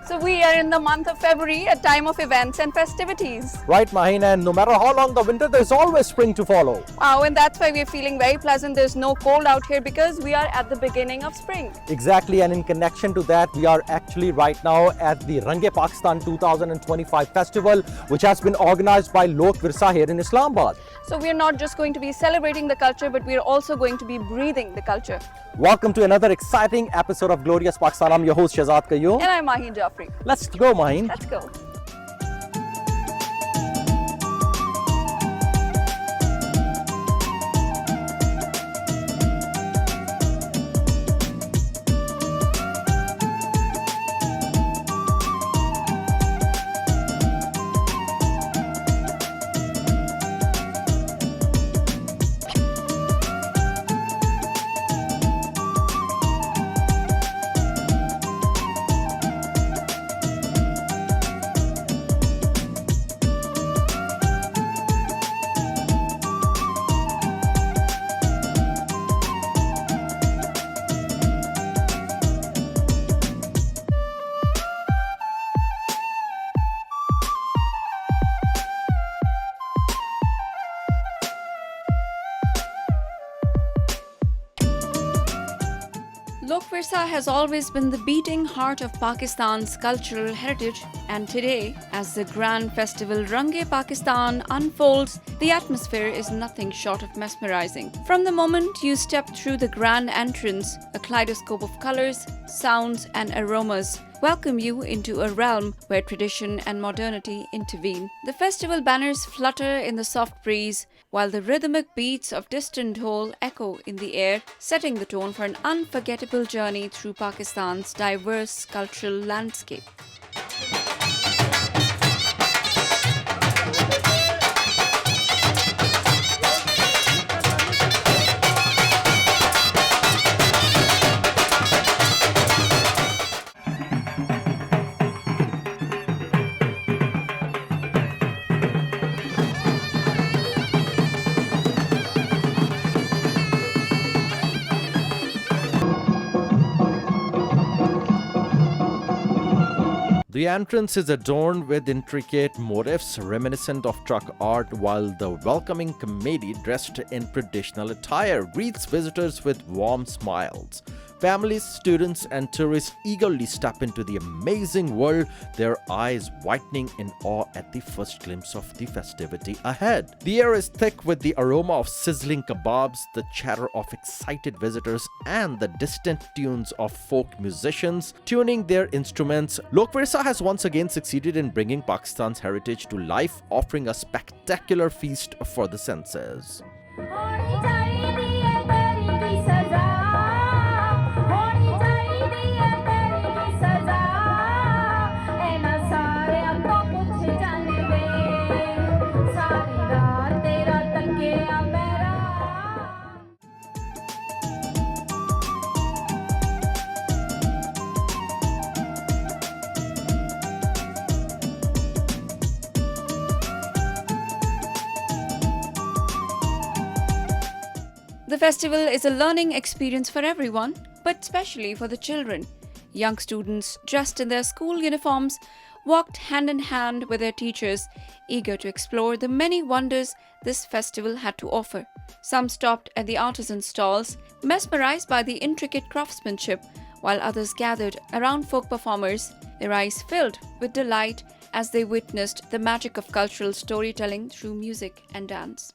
So we are in the month of February, a time of events and festivities. Right, Maheen, and no matter how long the winter, there's always spring to follow. Wow, and that's why we're feeling very pleasant. There's no cold out here because we are at the beginning of spring. Exactly, and in connection to that, we are actually right now at the Range Pakistan 2025 festival, which has been organized by Lok Virsa here in Islamabad. So we're not just going to be celebrating the culture, but we're also going to be breathing the culture. Welcome to another exciting episode of Glorious Pakistan. I'm your host Shehzad Qayyum. And I'm Maheen Jafri. Let's go, Maheen. Let's go. Lok Virsa has always been the beating heart of Pakistan's cultural heritage, and today, as the grand festival Range Pakistan unfolds, the atmosphere is nothing short of mesmerizing. From the moment you step through the grand entrance, a kaleidoscope of colors, sounds, and aromas welcome you into a realm where tradition and modernity intervene. The festival banners flutter in the soft breeze, while the rhythmic beats of distant dhol echo in the air, setting the tone for an unforgettable journey through Pakistan's diverse cultural landscape. The entrance is adorned with intricate motifs reminiscent of truck art, while the welcoming committee, dressed in traditional attire, greets visitors with warm smiles. Families, students, and tourists eagerly step into the amazing world, their eyes whitening in awe at the first glimpse of the festivity ahead. The air is thick with the aroma of sizzling kebabs, the chatter of excited visitors, and the distant tunes of folk musicians tuning their instruments. Lok Virsa has once again succeeded in bringing Pakistan's heritage to life, offering a spectacular feast for the senses. The festival is a learning experience for everyone, but especially for the children. Young students, dressed in their school uniforms, walked hand in hand with their teachers, eager to explore the many wonders this festival had to offer. Some stopped at the artisan stalls, mesmerized by the intricate craftsmanship, while others gathered around folk performers, their eyes filled with delight as they witnessed the magic of cultural storytelling through music and dance.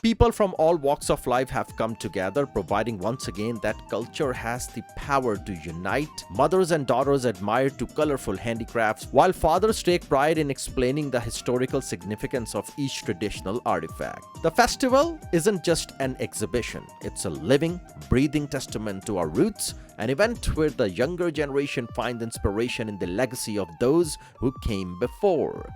People from all walks of life have come together, providing once again that culture has the power to unite. Mothers and daughters admire to colorful handicrafts, while fathers take pride in explaining the historical significance of each traditional artifact. The festival isn't just an exhibition, it's a living, breathing testament to our roots, an event where the younger generation finds inspiration in the legacy of those who came before.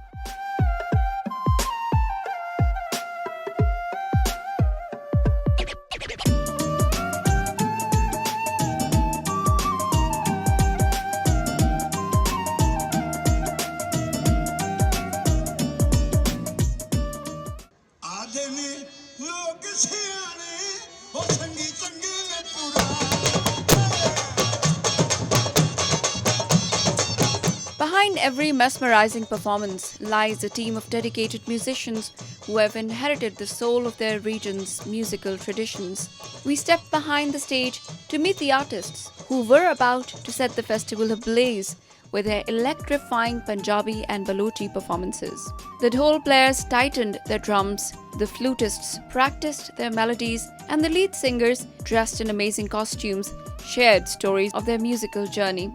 every mesmerizing performance lies a team of dedicated musicians who have inherited the soul of their region's musical traditions. We stepped behind the stage to meet the artists who were about to set the festival ablaze with their electrifying Punjabi and Balochi performances. The dhol players tightened their drums, the flutists practiced their melodies, and the lead singers, dressed in amazing costumes, shared stories of their musical journey.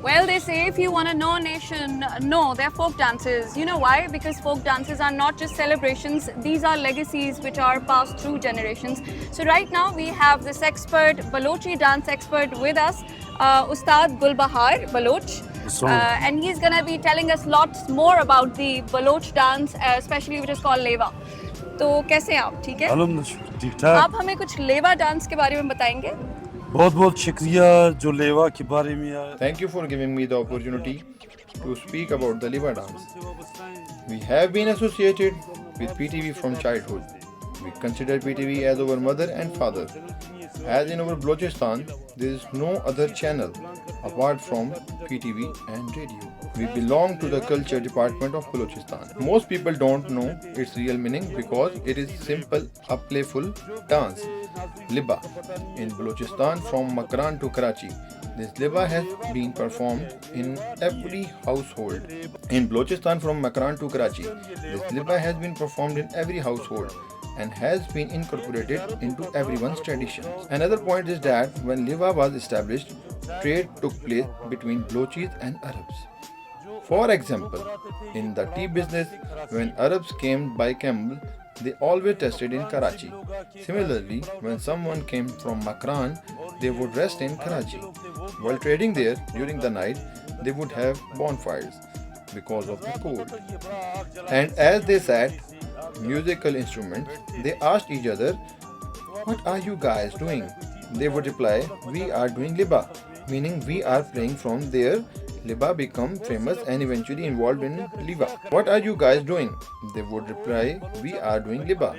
Well, they say if you want to know a nation, know their folk dances. You know why? Because folk dances are not just celebrations, these are legacies which are passed through generations. So right now we have this expert, Balochi dance expert with us, Ustad Gulbahar Baloch. And he's going to be telling us lots more about the Baloch dance, especially which is called Leva. तो कैसे हैं आप? ठीक है? ठीक ठाक। आप हमें कुछ लेवा डांस के बारे में बताएंगे? बहुत बहुत शुक्रिया जो लेवा के बारे में आया। Thank you for giving me the opportunity to speak about the Leva dance. We have been associated with PTV from childhood. We consider PTV as our mother and father. As in our Balochistan, there is no other channel apart from PTV and radio. We belong to the culture department of Balochistan. Most people don't know its real meaning because it is simple, a playful dance. Liba. In Balochistan from Makran to Karachi, this liba has been performed in every household. In Balochistan from Makran to Karachi, this liba has been performed in every household and has been incorporated into everyone's traditions. Another point is that when liba was established, trade took place between Balochis and Arabs. For example, in the tea business, when Arabs came by camel, they always rested in Karachi. Similarly, when someone came from Makran, they would rest in Karachi. While trading there during the night, they would have bonfires because of the cold. And as they sat, musical instruments, they asked each other, "What are you guys doing?" They would reply, "We are doing liba," meaning we are playing from there. Liba become famous and eventually involved in liba. "What are you guys doing?" They would reply, "We are doing liba,"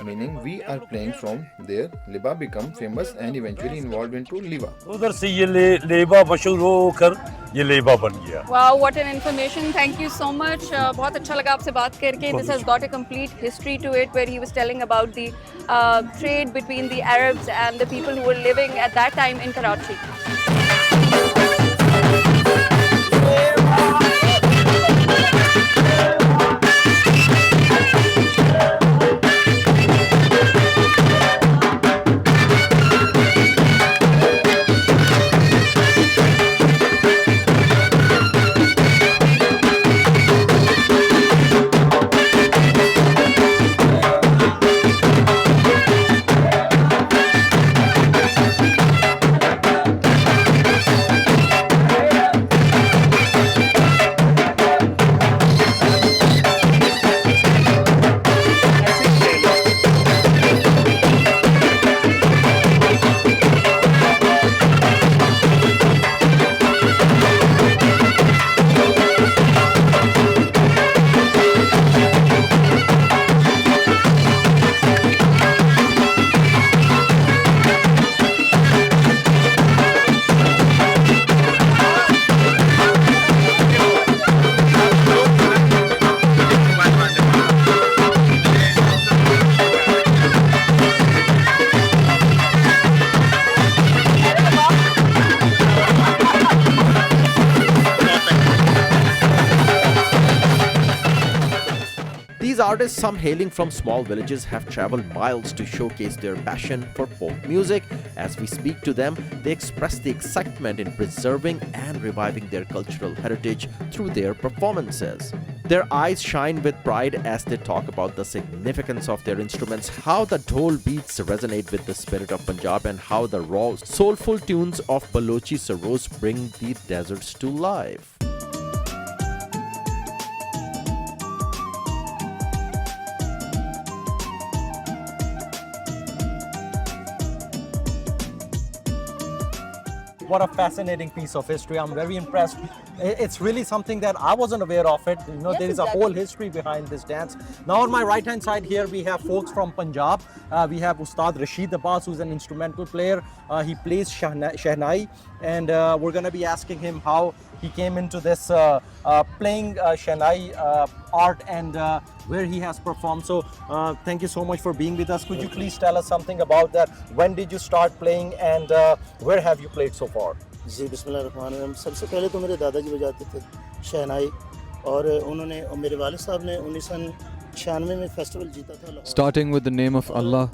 meaning we are playing from there. Liba become famous and eventually involved into liba. उधर से ये लेबा मशहूर होकर ये लेबा बन गया। Wow, what an information. Thank you so much. बहुत अच्छा लगा आपसे बात करके. This has got a complete history to it where he was telling about the trade between the Arabs and the people who were living at that time in Karachi. These artists, some hailing from small villages, have traveled miles to showcase their passion for folk music. As we speak to them, they express the excitement in preserving and reviving their cultural heritage through their performances. Their eyes shine with pride as they talk about the significance of their instruments, how the dhol beats resonate with the spirit of Punjab, and how the raw, soulful tunes of Balochi saros bring the deserts to life. What a fascinating piece of history. I'm very impressed. It's really something that I wasn't aware of it. You know, Yes, there is a whole history behind this dance. Now on my right hand side here, we have folks from Punjab. We have Ustad Rashid Abbas, who's an instrumental player. He plays Shehnai, and we're going to be asking him how he came into this playing Shehnai art and where he has performed. So thank you so much for being with us. Could you please tell us something about that? When did you start playing and where have you played so far? जी बिस्मिल्लाहिर्रहमानिर्रहीम। सबसे पहले तो मेरे दादाजी बजाते थे शहनाई और उन्होंने और मेरे वालिद साहब ने 1996 में फेस्टिवल जीता था Lahore. Starting with the name of Allah.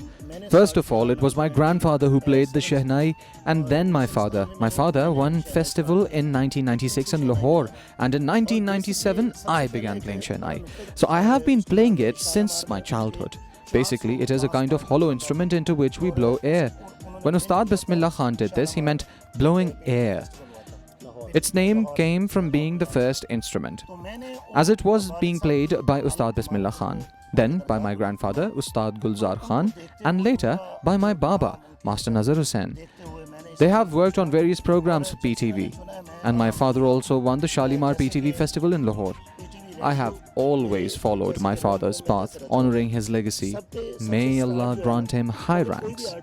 First of all, it was my grandfather who played the Shehnai and then my father. My father won festival in 1996 in Lahore and in 1997 I began playing Shehnai. So I have been playing it since my childhood. Basically, it is a kind of hollow instrument into which we blow air. When Ustad Bismillah Khan did this, he meant blowing air. Its name came from being the first instrument, as it was being played by Ustad Bismillah Khan, then by my grandfather Ustad Gulzar Khan, and later by my Baba, Master Nazar Hussain. They have worked on various programs for PTV, and my father also won the Shalimar PTV festival in Lahore. I have always followed my father's path, honoring his legacy. May Allah grant him high ranks.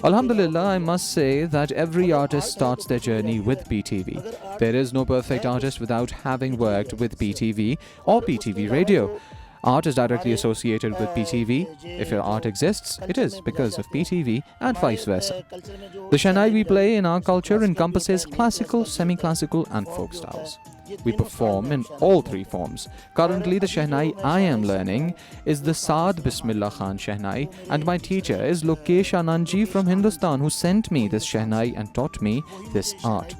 Alhamdulillah, I must say that every artist starts their journey with PTV. There is no perfect artist without having worked with PTV or PTV radio. Art is directly associated with PTV. If your art exists, it is because of PTV and vice versa. The Shehnai we play in our culture encompasses classical, semi-classical and folk styles. We perform in all three forms. Currently, the Shehnai I am learning is the Saad Bismillah Khan Shehnai, and my teacher is Lokesh Anandji from Hindustan, who sent me this Shehnai and taught me this art.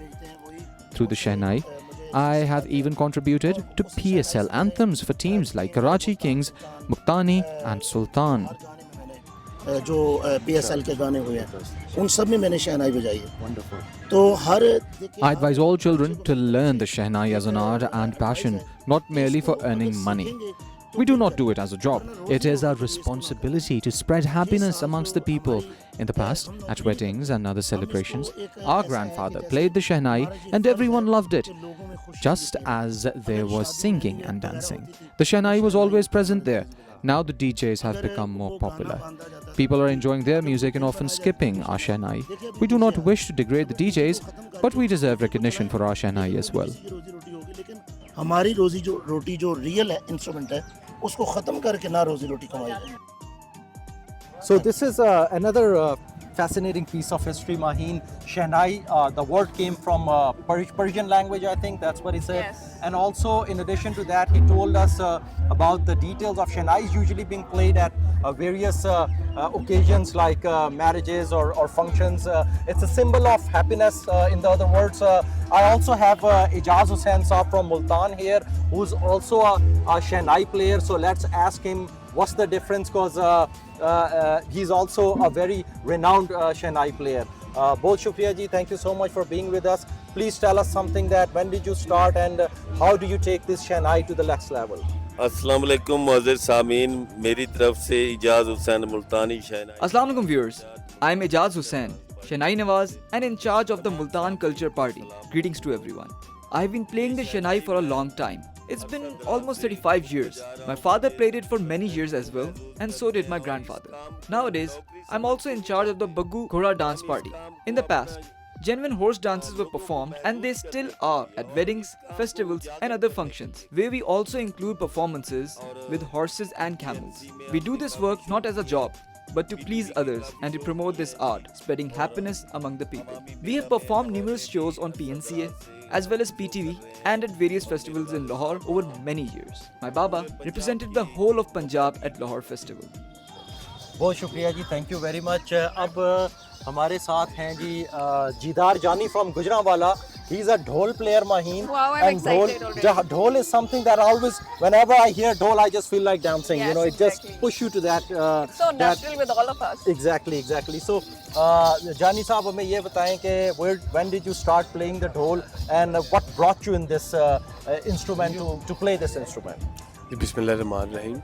Through the Shehnai, I have even contributed to PSL anthems for teams like Karachi Kings, Muktani and Sultan. जो PSL के गाने हुए हैं उन सब में मैंने शहनाई बजाई है। तो हर I advise all children to learn the Shehnai as an art and passion, not merely for earning money. We do not do it as a job. It is our responsibility to spread happiness amongst the people. In the past, at weddings and other celebrations, our grandfather played the Shehnai and everyone loved it, just as there was singing and dancing. The Shehnai was always present there. Now the DJs have become more popular. People are enjoying their music and often skipping our Shehnai. We do not wish to degrade the DJs, but we deserve recognition for our Shehnai as well. हमारी रोटी जो real है instrument है उसको खत्म करके ना रोजी रोटी कमाई। So this is another fascinating piece of history, Maheen. Shehnai, the word came from Persian language, I think that's what he said. Yes. And also, in addition to that, he told us about the details of Shehnai usually being played at various occasions like marriages or functions. It's a symbol of happiness, in the other words. I also have Ijaz Hussain Saab from Multan here, who's also a Shehnai player. So let's ask him what's the difference, because he's also a very renowned Shehnai player. Bahut shukriya ji, thank you so much for being with us. Please tell us something that when did you start and how do you take this Shehnai to the next level? अस्सलाम वालेकुम मुअज़्ज़िज़ सामीन, मेरी तरफ से इजाज़ हुसैन मुल्तानी शहनाई। Assalamu alaikum viewers, I am Ijaz Hussain, Shehnai Nawaz and in charge of the Multan Culture Party. Greetings to everyone. I have been playing the Shehnai for a long time. It's been almost 35 years. My father played it for many years as well, and so did my grandfather. Nowadays, I'm also in charge of the Bagu Khora dance party. In the past, genuine horse dances were performed, and they still are at weddings, festivals and other functions, where we also include performances with horses and camels. We do this work not as a job, but to please others and to promote this art, spreading happiness among the people. We have performed numerous shows on PNCA, as well as PTV and at various festivals in Lahore over many years. My Baba represented the whole of Punjab at Lahore Festival. बहुत शुक्रिया जी, thank you very much. अब हमारे साथ हैं जी जीदार जानी from Gujranwala. He is a dhol player, Maheen. Wow, I'm excited already. Dhol is something that always, whenever I hear dhol, I just feel like dancing. Yes, you know, it exactly. just push you to that. So natural with all of us. Exactly. So, Jani साहब हमें ये बताएं कि when did you start playing the dhol and what brought you in this instrument to play this instrument? बिस्मिल्लाहिर्रहमानिर्रहीम।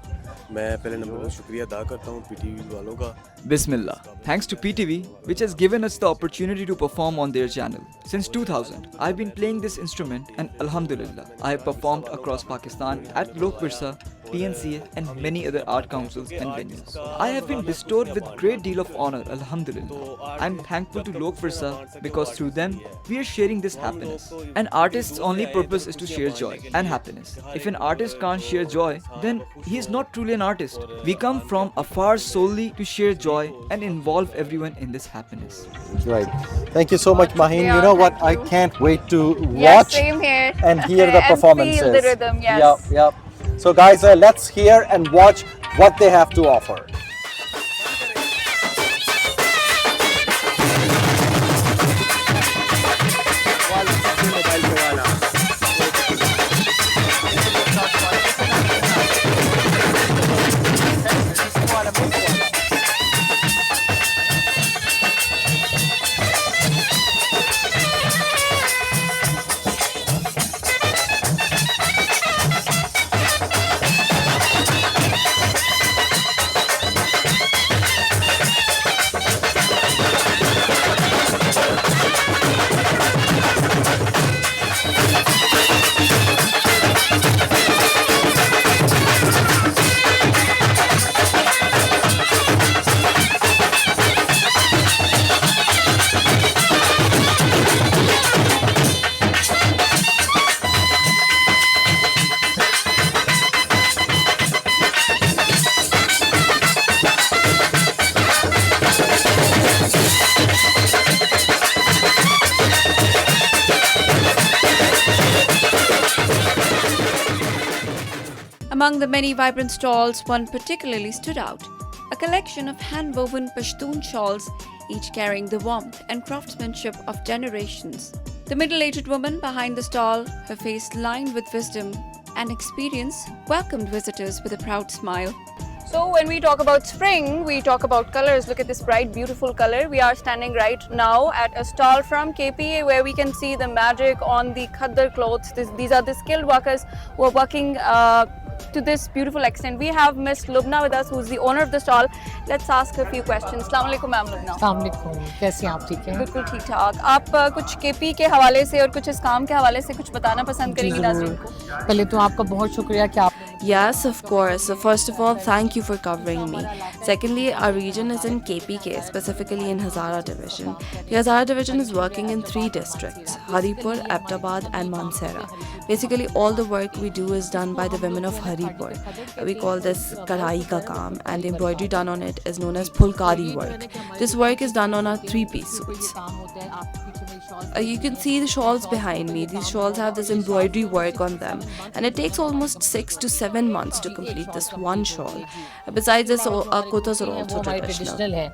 मैं पहले number पर शुक्रिया अदा करता हूँ पीटीवी वालों का। Bismillah. Thanks to PTV, which has given us the opportunity to perform on their channel. Since 2000, I've been playing this instrument and Alhamdulillah, I have performed across Pakistan at Lok Virsa, PNCA and many other art councils and venues. I have been bestowed with great deal of honor, Alhamdulillah. I'm thankful to Lok Virsa because through them, we are sharing this happiness. An artist's only purpose is to share joy and happiness. If an artist can't share joy, then he is not truly an artist. We come from afar solely to share joy and involve everyone in this happiness. Right. Thank you so much, Maheen. Yeah, You know what? thank I you. can't wait to Yeah, watch same here. and hear the And performances. feel the rhythm, yes. Yep, yep. So guys, let's hear and watch what they have to offer. Among the many vibrant stalls, one particularly stood out. A collection of hand-woven Pashtun shawls, each carrying the warmth and craftsmanship of generations. The middle-aged woman behind the stall, her face lined with wisdom and experience, welcomed visitors with a proud smile. So when we talk about spring, we talk about colors. Look at this bright, beautiful color. We are standing right now at a stall from KPA where we can see the magic on the khaddar clothes. These are the skilled workers who are working to this beautiful extent. We have Miss Lubna with us, who is the owner of the stall. Let's ask her a few questions. Assalamu alaikum, ma'am Lubna. अस्सलाम वालेकुम, कैसी हैं आप? ठीक हैं? बिल्कुल ठीक ठाक। आप कुछ केपी के हवाले से और कुछ इस काम के हवाले से कुछ बताना पसंद करेंगी नाज़रीन को? पहले तो आपका बहुत शुक्रिया कि आप Yes, of course. So first of all, thank you for covering me. Secondly, our region is in KPK, specifically in Hazara Division. The Hazara Division is working in 3 districts, Haripur, Abtabad and Mansehra. Basically, all the work we do is done by the women of Haripur. We call this Kadai ka kaam, and the embroidery done on it is known as Phulkari work. This work is done on our 3-piece suits. You can see the shawls behind me. These shawls have this embroidery work on them, and it takes almost 6 to 7 months to complete this one shawl. Besides this, our kurtas are also traditional.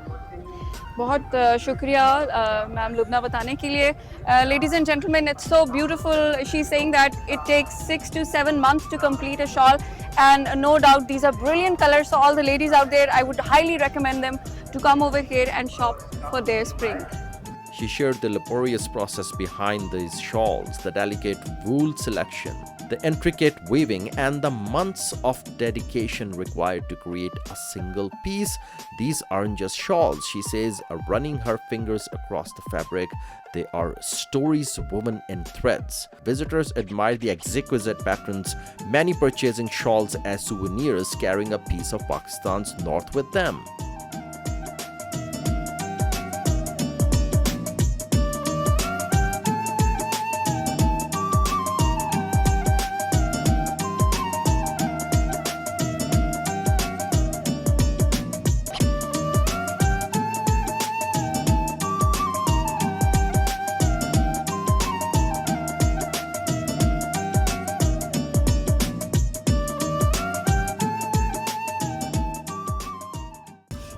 बहुत शुक्रिया ma'am Lubna बताने के लिए. Ladies and gentlemen, it's so beautiful. She's saying that it takes 6 to 7 months to complete a shawl, and no doubt these are brilliant colors. So all the ladies out there, I would highly recommend them to come over here and shop for their spring. She shared the laborious process behind these shawls, the delicate wool selection, the intricate weaving, and the months of dedication required to create a single piece. These aren't just shawls, she says, running her fingers across the fabric. They are stories woven in threads. Visitors admire the exquisite patterns, many purchasing shawls as souvenirs, carrying a piece of Pakistan's north with them.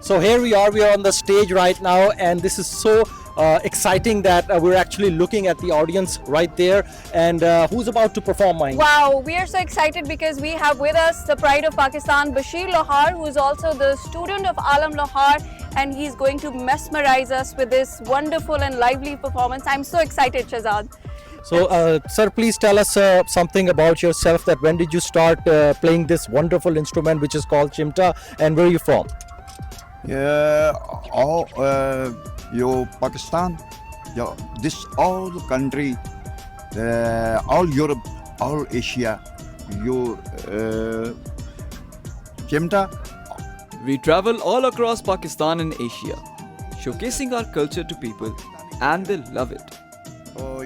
So here we are on the stage right now, and this is so exciting that we're actually looking at the audience right there. And who's about to perform, Maheen? Wow, we are so excited because we have with us the pride of Pakistan, Bashir Lohar, who is also the student of Alam Lohar, and he's going to mesmerize us with this wonderful and lively performance. I'm so excited, Shehzad. So, sir, please tell us something about yourself. That when did you start playing this wonderful instrument, which is called chimta, and where are you from? Yeah, all Pakistan, yeah, this all country, all Europe, all Asia, your chimta. We travel all across Pakistan and Asia, showcasing our culture to people, and they love it.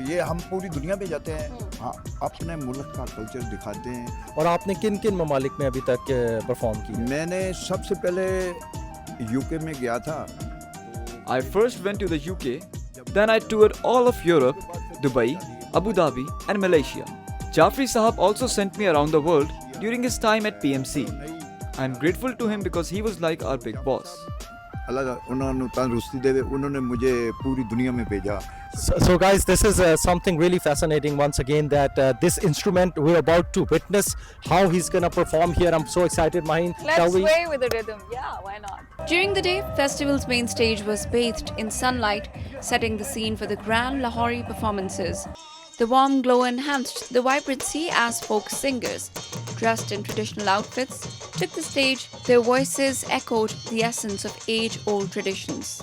ये हम पूरी दुनिया पे जाते हैं, हाँ, अपने मुल्क का कल्चर दिखाते हैं. और आपने किन किन ममालिक में अभी तक परफॉर्म किया? मैंने सबसे पहले यूके में गया था. I first went to the UK, then I toured all of Europe, Dubai, Abu Dhabi, and Malaysia. Jafri Sahab also sent me around the world during his time at PMC. I'm grateful to him because he was like our big boss. अल्लाह उन्होंने तंदुरुस्ती दे, उन्होंने मुझे पूरी दुनिया में भेजा. So guys, this is something really fascinating once again, that this instrument we're about to witness how he's gonna perform here. I'm so excited, Maheen. Let's sway with the rhythm. Yeah, why not? During the day, festival's main stage was bathed in sunlight, setting the scene for the grand Lahori performances. The warm glow enhanced the vibrancy as folk singers, dressed in traditional outfits, took the stage. Their voices echoed the essence of age-old traditions.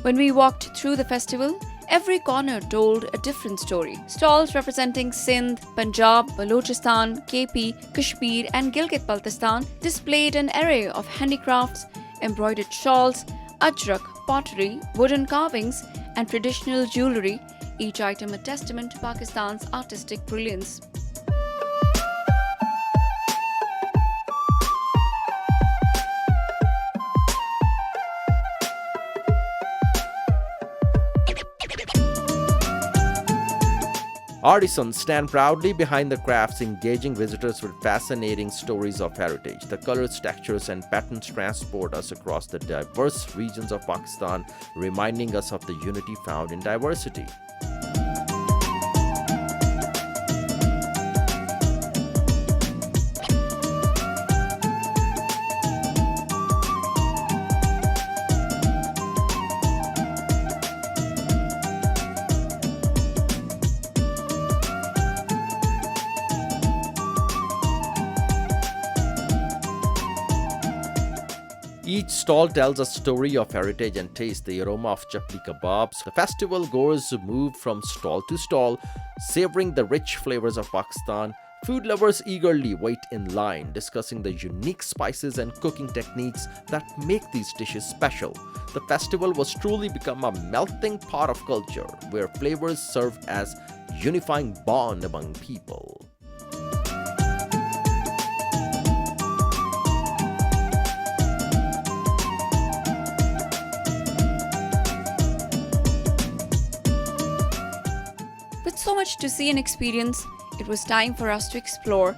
When we walked through the festival, every corner told a different story. Stalls representing Sindh, Punjab, Balochistan, KP, Kashmir and Gilgit Baltistan displayed an array of handicrafts, embroidered shawls, ajrak, pottery, wooden carvings and traditional jewellery, each item a testament to Pakistan's artistic brilliance. Artisans stand proudly behind the crafts, engaging visitors with fascinating stories of heritage. The colors, textures, and patterns transport us across the diverse regions of Pakistan, reminding us of the unity found in diversity. Each stall tells a story of heritage and taste. The aroma of chapli kebabs. The festival goers move from stall to stall, savoring the rich flavors of Pakistan. Food lovers eagerly wait in line, discussing the unique spices and cooking techniques that make these dishes special. The festival was truly become a melting pot of culture, where flavors serve as unifying bond among people. With so much to see and experience, it was time for us to explore.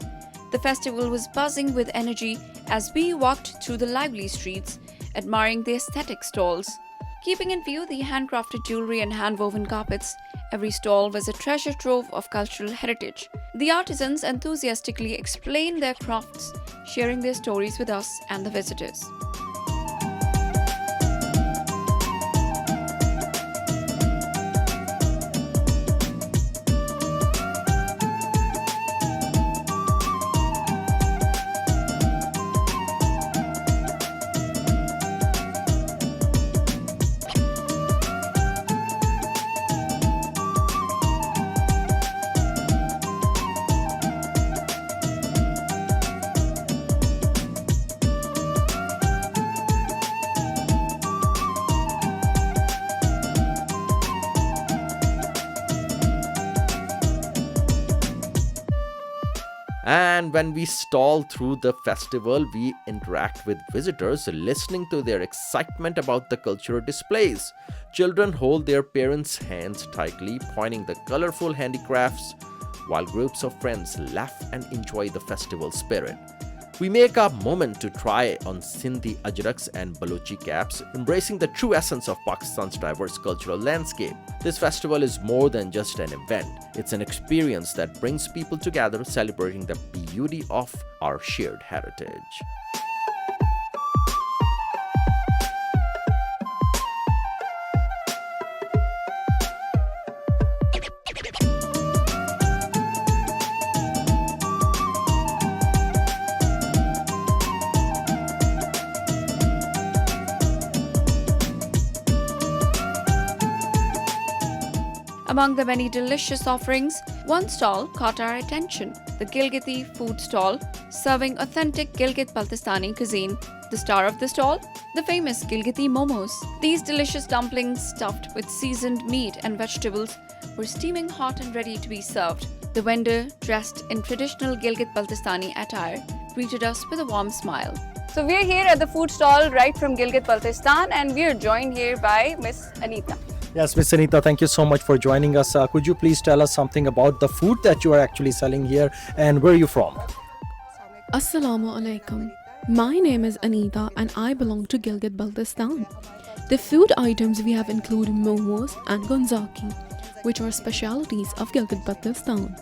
The festival was buzzing with energy as we walked through the lively streets, admiring the aesthetic stalls. Keeping in view the handcrafted jewellery and hand-woven carpets, every stall was a treasure trove of cultural heritage. The artisans enthusiastically explained their crafts, sharing their stories with us and the visitors. And when we stall through the festival, we interact with visitors, listening to their excitement about the cultural displays. Children hold their parents' hands tightly, pointing the colorful handicrafts, while groups of friends laugh and enjoy the festival spirit. We make a moment to try on Sindhi ajraks and Balochi caps, embracing the true essence of Pakistan's diverse cultural landscape. This festival is more than just an event. It's an experience that brings people together, celebrating the beauty of our shared heritage. Among the many delicious offerings, one stall caught our attention, the Gilgiti food stall, serving authentic Gilgit Baltistani cuisine. The star of the stall? The famous Gilgiti momos. These delicious dumplings stuffed with seasoned meat and vegetables were steaming hot and ready to be served. The vendor, dressed in traditional Gilgit Baltistani attire, greeted us with a warm smile. So we're here at the food stall right from Gilgit Baltistan, and we're joined here by Miss Anita. Yes, Miss Anita, thank you so much for joining us. Could you please tell us something about the food that you are actually selling here and where are you from? Assalamu alaikum. My name is Anita and I belong to Gilgit Baltistan. The food items we have include momos and gonzaki, which are specialities of Gilgit Baltistan.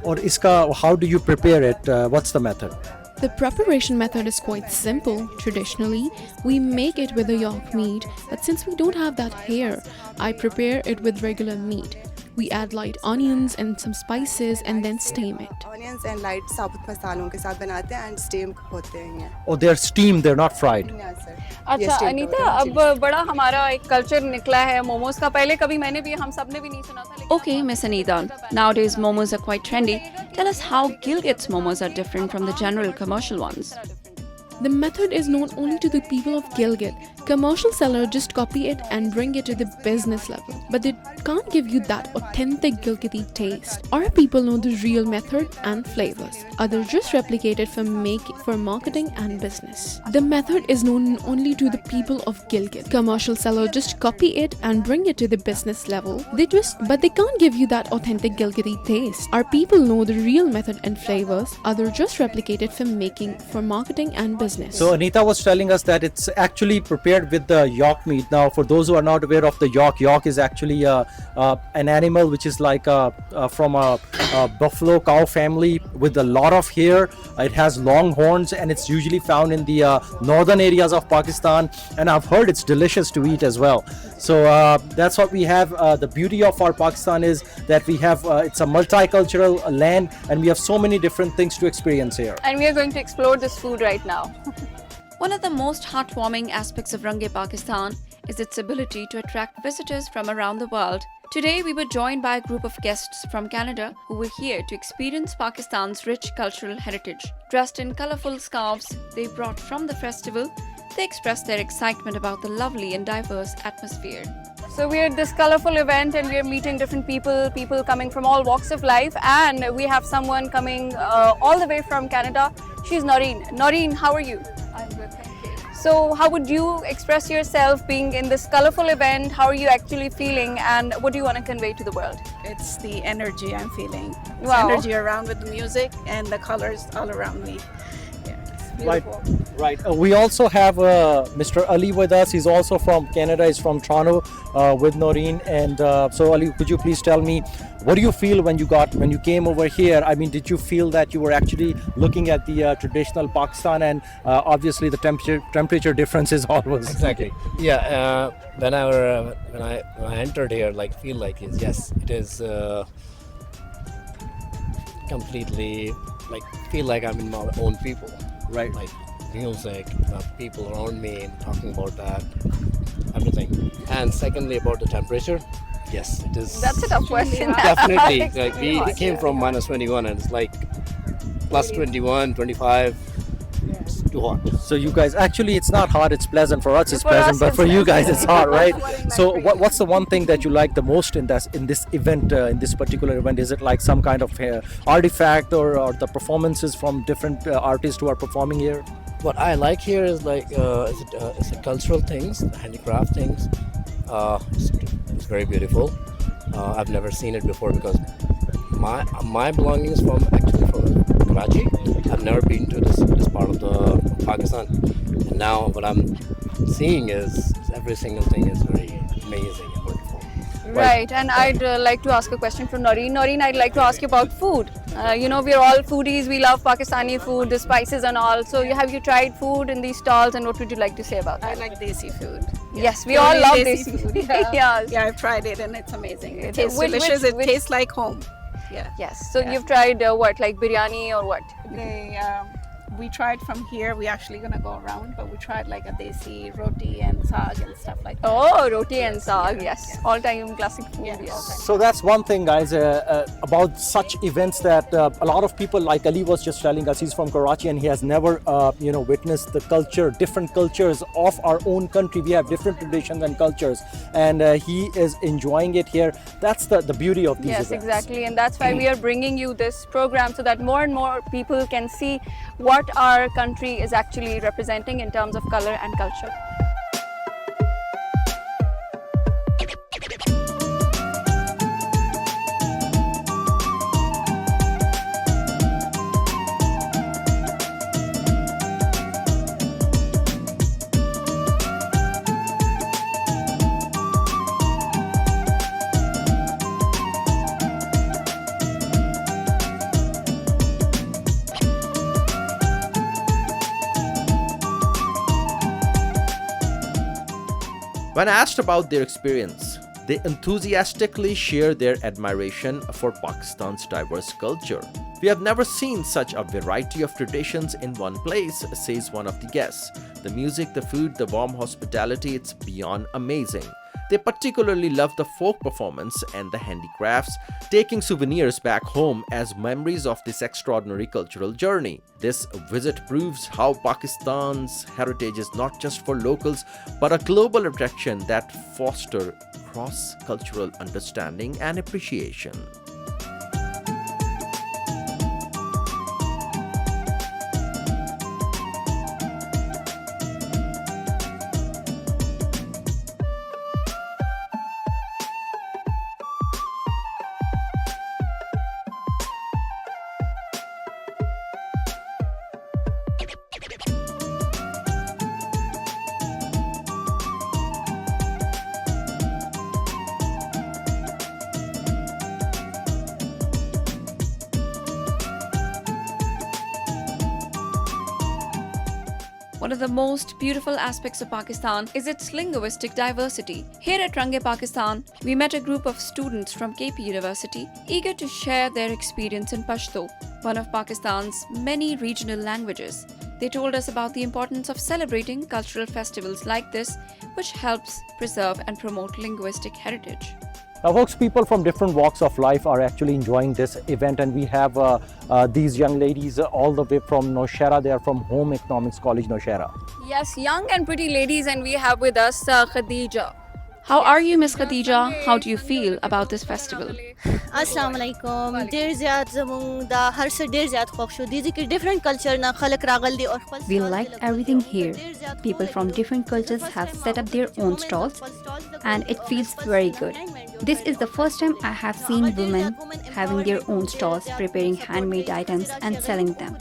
Or iska, how do you prepare it? What's the method? The preparation method is quite simple. Traditionally, we make it with a yak meat, but since we don't have that here, I prepare it with regular meat. We add light onions and some spices and then steam it. Onions and light sabut masalon ke sath banate hain and steam hote hain ye. Oh, they're steamed, they're not fried. Yes, sir. अच्छा अनीता, अब बड़ा हमारा एक culture निकला है मोमोज का. पहले कभी मैंने भी हम सबने भी नहीं सुना था. Okay, Miss Anita. Nowadays, momos are quite trendy. Tell us how Gilgit's momos are different from the general commercial ones. The method is known only to the people of Gilgit. Commercial sellers just copy it and bring it to the business level, but they can't give you that authentic Gilgiti taste. Our people know the real method and flavors. Others just replicate it for marketing and business. The method is known only to the people of Gilgit. Commercial sellers just copy it and bring it to the business level. But they can't give you that authentic Gilgiti taste. Our people know the real method and flavors. Others just replicate it for marketing and business. So Anita was telling us that it's actually prepared with the yak meat. Now, for those who are not aware of the yak is actually an animal which is like from a buffalo cow family with a lot of hair. It has long horns and it's usually found in the northern areas of Pakistan. And I've heard it's delicious to eat as well. So that's what we have. The beauty of our Pakistan is that we have it's a multicultural land and we have so many different things to experience here. And we are going to explore this food right now. One of the most heartwarming aspects of Range Pakistan is its ability to attract visitors from around the world. Today, we were joined by a group of guests from Canada who were here to experience Pakistan's rich cultural heritage. Dressed in colorful scarves they brought from the festival, they expressed their excitement about the lovely and diverse atmosphere. So we're at this colorful event and we're meeting different people coming from all walks of life, and we have someone coming all the way from Canada. She's Noreen. Noreen, how are you? I'm good, thank you. So how would you express yourself being in this colorful event? How are you actually feeling and what do you want to convey to the world? It's the energy I'm feeling. It's Wow. energy around with the music and the colors all around me. Right. We also have Mr. Ali with us. He's also from Canada. He's from Toronto with Noreen. And so, Ali, could you please tell me, what do you feel when you came over here? I mean, did you feel that you were actually looking at the traditional Pakistan, and obviously the temperature difference is always exactly. Yeah. When I entered here, feel like yes, it is completely feel like I'm in my own people. Right. Like music, the people around me, talking about that, everything. And secondly, about the temperature, yes, it is. That's a tough question. Definitely. We came from minus 21 and it's like plus 21, 25. It's too hot. So you guys, actually it's not hot, it's pleasant. For us it's For pleasant, us, but it's for you guys pleasant. it's hot, right? So what's the one thing that you like the most in this event, in this particular event? Is it like some kind of artifact or the performances from different artists who are performing here? What I like here is it's the cultural things, the handicraft things. It's very beautiful. I've never seen it before because my belongings from Karachi. I've never been to this part of the Pakistan, and now what I'm seeing is every single thing is very amazing and wonderful. Right, and I'd like to ask a question from Noreen. Noreen, I'd like to ask you about food. You know, we're all foodies, we love Pakistani food, the spices and all. So have you tried food in these stalls, and what would you like to say about that? I like desi food. Yes, we all love desi food. Yeah. Yeah, I've tried it and it's amazing. It tastes delicious, it tastes like home. Yeah. Yes, so you've tried what, like biryani or what? We tried from here. We're actually gonna go around, but we tried like a desi roti and saag and stuff like that. Oh, roti and saag, yes. All-time classic food. Yes. So that's one thing, guys, about such events that a lot of people, like Ali was just telling us, he's from Karachi and he has never, witnessed the culture, different cultures of our own country. We have different traditions and cultures, and he is enjoying it here. That's the beauty of these events. Yes, exactly, and that's why we are bringing you this program so that more and more people can see what our country is actually representing in terms of color and culture. When asked about their experience, they enthusiastically share their admiration for Pakistan's diverse culture. We have never seen such a variety of traditions in one place, says one of the guests. The music, the food, the warm hospitality, it's beyond amazing. They particularly love the folk performance and the handicrafts, taking souvenirs back home as memories of this extraordinary cultural journey. This visit proves how Pakistan's heritage is not just for locals, but a global attraction that fosters cross-cultural understanding and appreciation. One of the most beautiful aspects of Pakistan is its linguistic diversity. Here at Range Pakistan, we met a group of students from KP University eager to share their experience in Pashto, one of Pakistan's many regional languages. They told us about the importance of celebrating cultural festivals like this, which helps preserve and promote linguistic heritage. Now, folks, people from different walks of life are actually enjoying this event, and we have these young ladies all the way from Nowshera. They are from Home Economics College, Nowshera. Yes, young and pretty ladies, and we have with us Khadija. How are you, Miss Khadija? How do you feel about this festival? Assalamu alaikum. Dear zyad zamung da har se dear zyad khokh shu didi ki different culture na khalak ragal di aur We liked everything here. People from different cultures have set up their own stalls, and it feels very good. This is the first time I have seen women having their own stalls, preparing handmade items and selling them.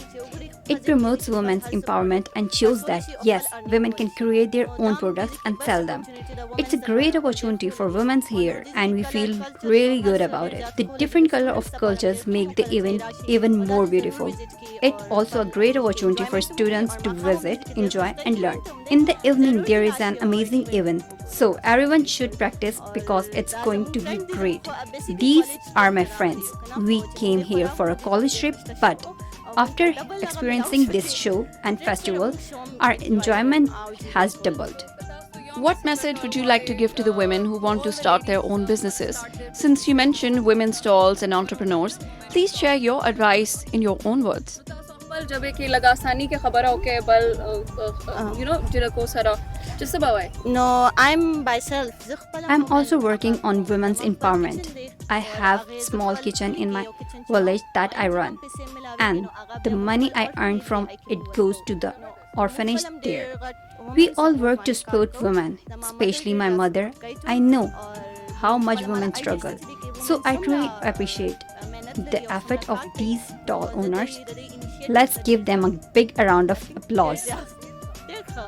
It promotes women's empowerment and shows that, yes, women can create their own products and sell them. It's a great opportunity for women here, and we feel really good about it. The different color of cultures make the event even more beautiful. It's also a great opportunity for students to visit, enjoy and learn. In the evening, there is an amazing event, so everyone should practice because it's going to be great. These are my friends. We came here for a college trip, but after experiencing this show and festival, our enjoyment has doubled. What message would you like to give to the women who want to start their own businesses? Since you mentioned women's stalls and entrepreneurs, please share your advice in your own words. No, I'm myself. I'm also working on women's empowerment. I have a small kitchen in my village that I run, and the money I earn from it goes to the orphanage there. We all work to support women, especially my mother. I know how much women struggle, so I truly appreciate the effort of these stall owners. Let's give them a big round of applause.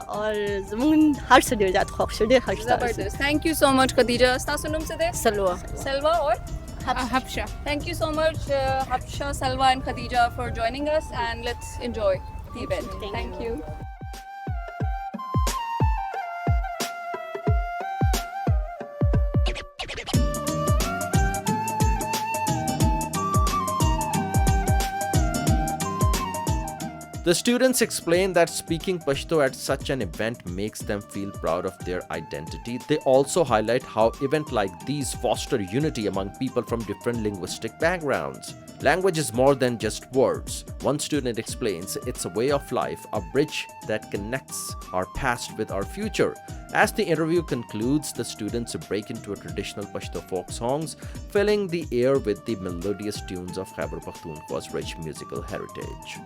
और ज़मून हर से देर जात ख़ौफ शुदे हर Zabardast. Thank you so much, Khadija. Stasunum se de? Salwa. Selva or? Habsha. Thank you so much, Habsha, Salwa, and Khadija for joining us, and let's enjoy the event. Thank you. The students explain that speaking Pashto at such an event makes them feel proud of their identity. They also highlight how events like these foster unity among people from different linguistic backgrounds. Language is more than just words. One student explains it's a way of life, a bridge that connects our past with our future. As the interview concludes, the students break into a traditional Pashto folk songs, filling the air with the melodious tunes of Khyber Pakhtunkhwa's rich musical heritage.